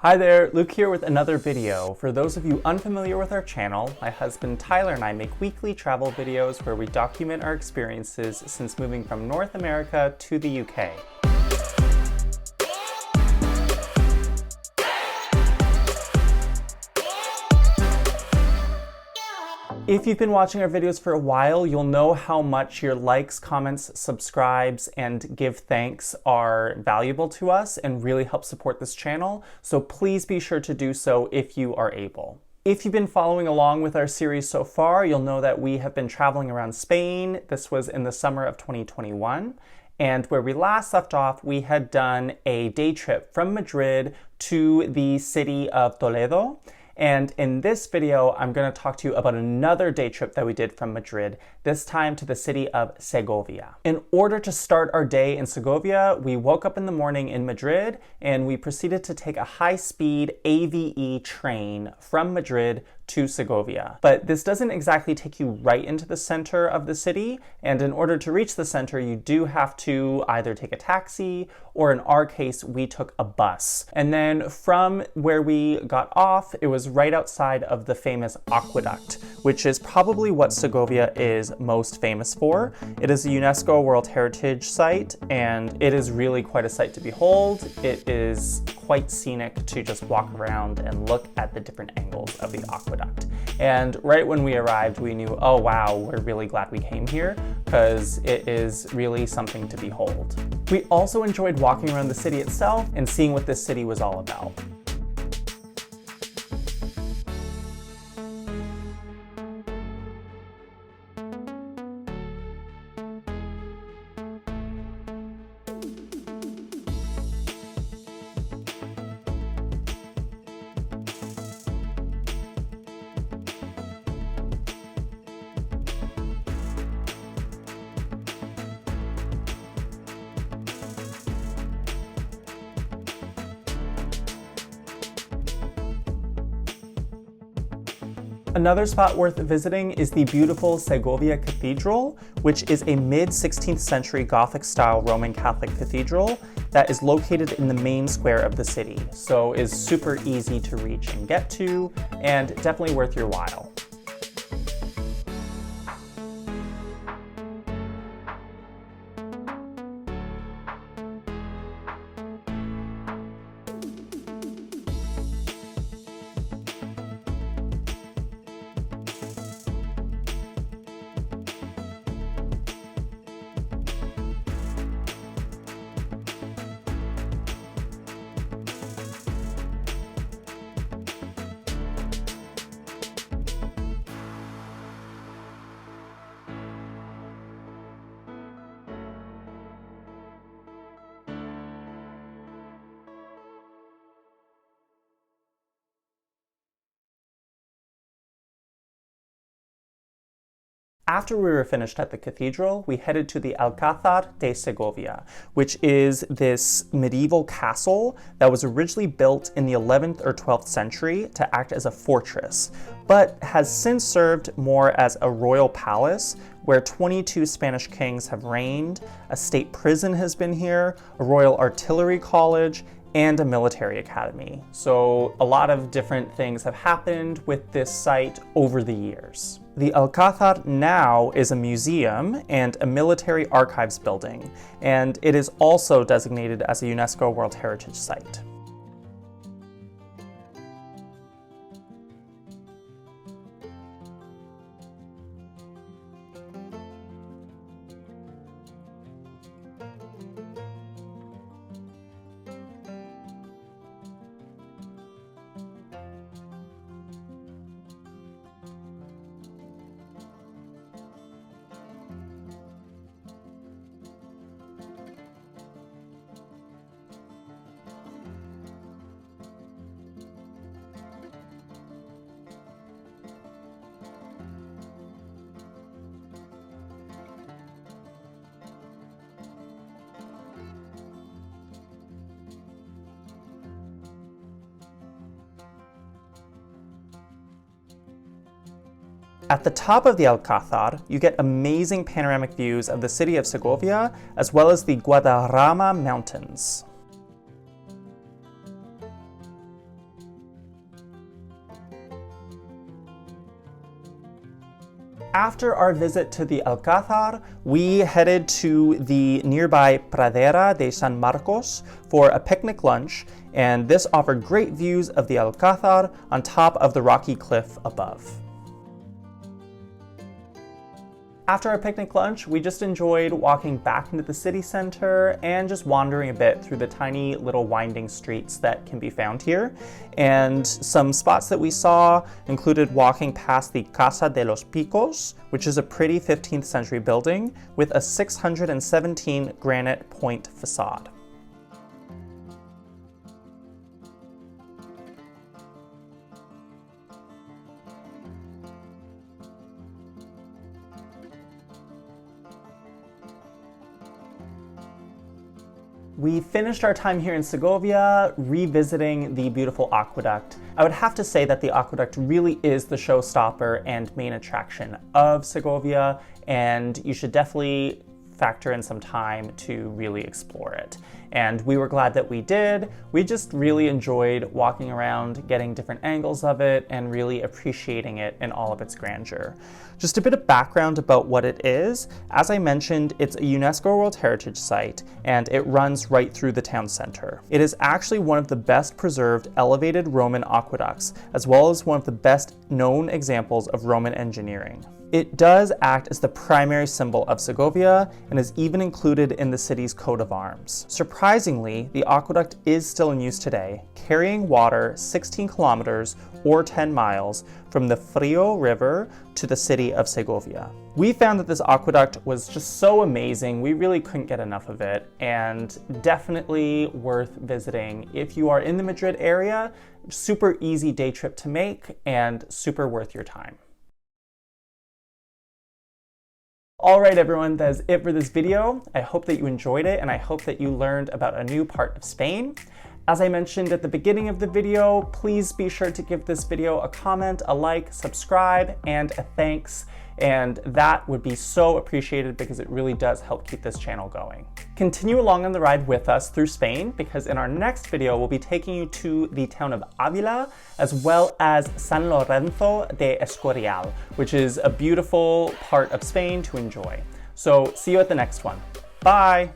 Hi there, Luke here with another video. For those of you unfamiliar with our channel, my husband Tyler and I make weekly travel videos where we document our experiences since moving from North America to the UK. If you've been watching our videos for a while, you'll know how much your likes, comments, subscribes, and give thanks are valuable to us and really help support this channel, so please be sure to do so if you are able. If you've been following along with our series so far, you'll know that we have been traveling around Spain. This was in the summer of 2021. And where we last left off, we had done a day trip from Madrid to the city of Toledo. And in this video, I'm going to talk to you about another day trip that we did from Madrid, this time to the city of Segovia. In order to start our day in Segovia, we woke up in the morning in Madrid and we proceeded to take a high-speed AVE train from Madrid to Segovia. But this doesn't exactly take you right into the center of the city, and in order to reach the center, you do have to either take a taxi, or in our case, we took a bus. And then from where we got off, it was right outside of the famous aqueduct, which is probably what Segovia is most famous for. It is a UNESCO World Heritage Site, and it is really quite a sight to behold. It is quite scenic to just walk around and look at the different angles of the aqueduct. And right when we arrived, we knew, oh wow, we're really glad we came here because it is really something to behold. We also enjoyed walking around the city itself and seeing what this city was all about. Another spot worth visiting is the beautiful Segovia Cathedral, which is a mid-16th century Gothic-style Roman Catholic cathedral that is located in the main square of the city, so is super easy to reach and get to, and definitely worth your while. After we were finished at the cathedral, we headed to the Alcázar de Segovia, which is this medieval castle that was originally built in the 11th or 12th century to act as a fortress, but has since served more as a royal palace where 22 Spanish kings have reigned, a state prison has been here, a royal artillery college, and a military academy. So a lot of different things have happened with this site over the years. The Alcázar now is a museum and a military archives building, and it is also designated as a UNESCO World Heritage Site. At the top of the Alcázar, you get amazing panoramic views of the city of Segovia, as well as the Guadarrama Mountains. After our visit to the Alcázar, we headed to the nearby Pradera de San Marcos for a picnic lunch, and this offered great views of the Alcázar on top of the rocky cliff above. After our picnic lunch, we just enjoyed walking back into the city center and just wandering a bit through the tiny little winding streets that can be found here. And some spots that we saw included walking past the Casa de los Picos, which is a pretty 15th century building with a 617 granite point facade. We finished our time here in Segovia revisiting the beautiful aqueduct. I would have to say that the aqueduct really is the showstopper and main attraction of Segovia, and you should definitely factor in some time to really explore it. And we were glad that we did. We just really enjoyed walking around, getting different angles of it, and really appreciating it in all of its grandeur. Just a bit of background about what it is. As I mentioned, it's a UNESCO World Heritage Site, and it runs right through the town center. It is actually one of the best preserved elevated Roman aqueducts, as well as one of the best known examples of Roman engineering. It does act as the primary symbol of Segovia and is even included in the city's coat of arms. Surprisingly, the aqueduct is still in use today, carrying water 16 kilometers or 10 miles from the Frio River to the city of Segovia. We found that this aqueduct was just so amazing, we really couldn't get enough of it, and definitely worth visiting if you are in the Madrid area. Super easy day trip to make and super worth your time. All right, everyone, that is it for this video. I hope that you enjoyed it, and I hope that you learned about a new part of Spain. As I mentioned at the beginning of the video, please be sure to give this video a comment, a like, subscribe, and a thanks. And that would be so appreciated because it really does help keep this channel going. Continue along on the ride with us through Spain, because in our next video, we'll be taking you to the town of Ávila, as well as San Lorenzo de Escorial, which is a beautiful part of Spain to enjoy. So see you at the next one. Bye.